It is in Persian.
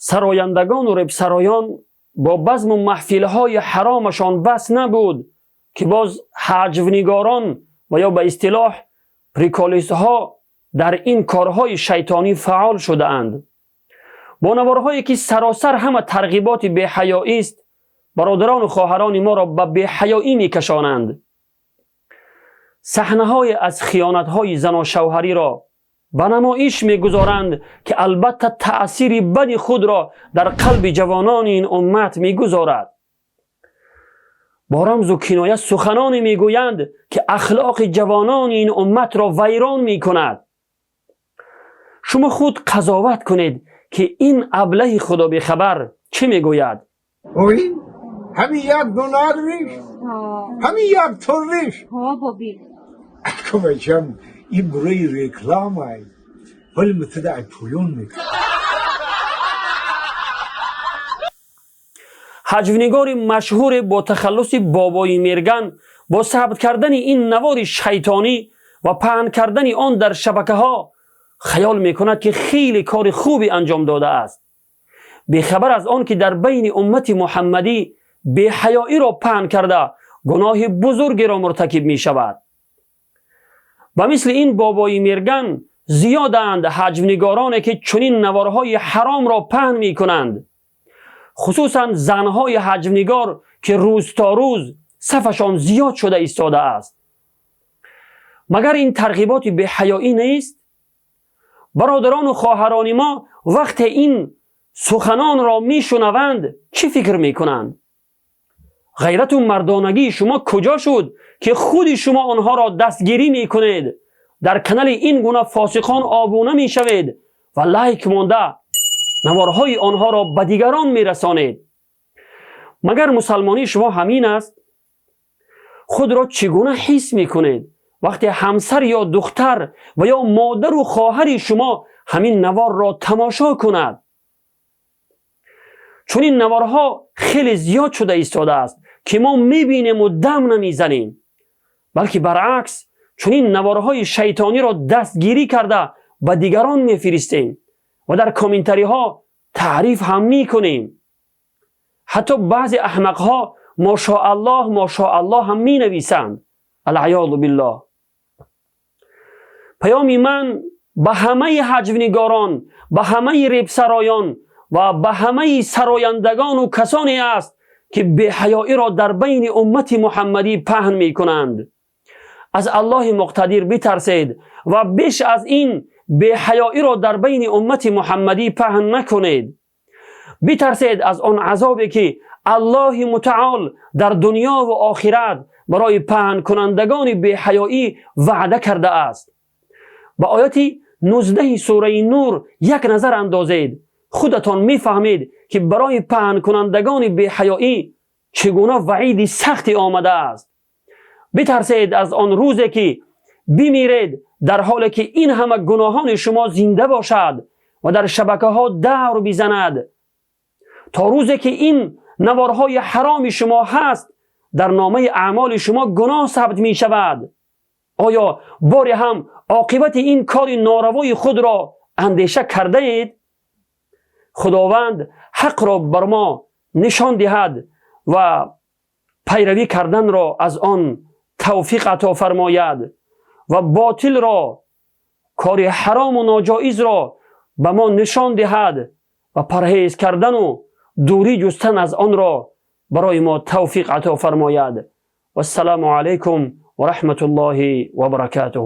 سرایندگان و ربسرایان با بزم و محفلهای حرامشان بس نبود که باز حجونگاران و یا به اصطلاح پریکالیست ها در این کارهای شیطانی فعال شده اند. با نوارهایی که سراسر همه ترغیبات بی‌حیایی است، برادران و خواهران ما را به بی‌حیایی میکشانند. صحنه‌های از خیانت‌های زن و شوهری را به نمایش میگذارند که البته تأثیر بد خود را در قلب جوانان این امت میگذارد. با رمز و کنایه سخنانی میگویند که اخلاق جوانان این امت را ویران میکند. شما خود قضاوت کنید که این ابله خدا به خبر چه میگوید؟ اوی همین یک دونار ریش، همین یک تور ریش. ها بابی اکو بچم این برای رکلام های ولی متدعی پولون میکن. حجونگار مشهور با تخلص بابای میرگن با ثبت کردن این نوار شیطانی و پهن کردن آن در شبکه ها خیال میکند که خیلی کار خوبی انجام داده است، بیخبر از آن که در بین امت محمدی بی‌حیایی را پهن کرده گناه بزرگی را مرتکب می شود. و مثل این بابای میرگن زیادند حجونگارانی که چنین نوارهای حرام را پهن می کنند، خصوصا زنهای حجونگار که روز تا روز صفشان زیاد شده ایستاده است. مگر این ترغیبات بی‌حیایی نیست؟ برادران و خواهران ما وقت این سخنان را میشنوند چی فکر میکنند؟ غیرت و مردانگی شما کجا شد که خود شما آنها را دستگیری میکنید، در کانال این گونه فاسقان آبونه میشوید و لایک مانده نوارهای آنها را به دیگران میرسانید؟ مگر مسلمانی شما همین است؟ خود را چگونه حس میکنید وقتی همسر یا دختر و یا مادر و خواهر شما همین نوار را تماشا کند؟ چون این نوارها خیلی زیاد شده ایستاده است که ما میبینیم و دم نمیزنیم، بلکه برعکس چون این نوارهای شیطانی را دستگیری کرده به دیگران میفرستیم و در کامنتری ها تعریف هم میکنیم. حتی بعضی احمق ها ماشاءالله هم می نویسند. العیاذ بالله. پیام من به همه حجونگاران، به همه ریبسرایان و به همه سرایندگان و کسانی است که بی‌حیایی را در بین امت محمدی پهن می کنند. از الله مقتدر بترسید و بیش از این بی‌حیایی را در بین امت محمدی پهن نکنید. بترسید از آن عذابی که الله متعال در دنیا و آخرت برای پهن کنندگان بی‌حیایی وعده کرده است. با آیات 19 سوره نور یک نظر اندازید، خودتان میفهمید که برای پهن کنندگان بی‌حیایی چگونه وعید سختی آمده است. بترسید از آن روزی که بمیرید در حالی که این همه گناهان شما زنده باشد و در شبکه ها دور بزند، تا روزی که این نوارهای حرام شما هست در نامه اعمال شما گناه ثبت می شود. آیا باری هم عاقبت این کار ناروای خود را اندیشه کرده اید؟ خداوند حق را بر ما نشان دهد و پیروی کردن را از آن توفیق عطا فرماید و باطل را، کار حرام و ناجایز را به ما نشان دهد و پرهیز کردن و دوری جستن از آن را برای ما توفیق عطا فرماید. و السلام علیکم و رحمت الله و برکاته.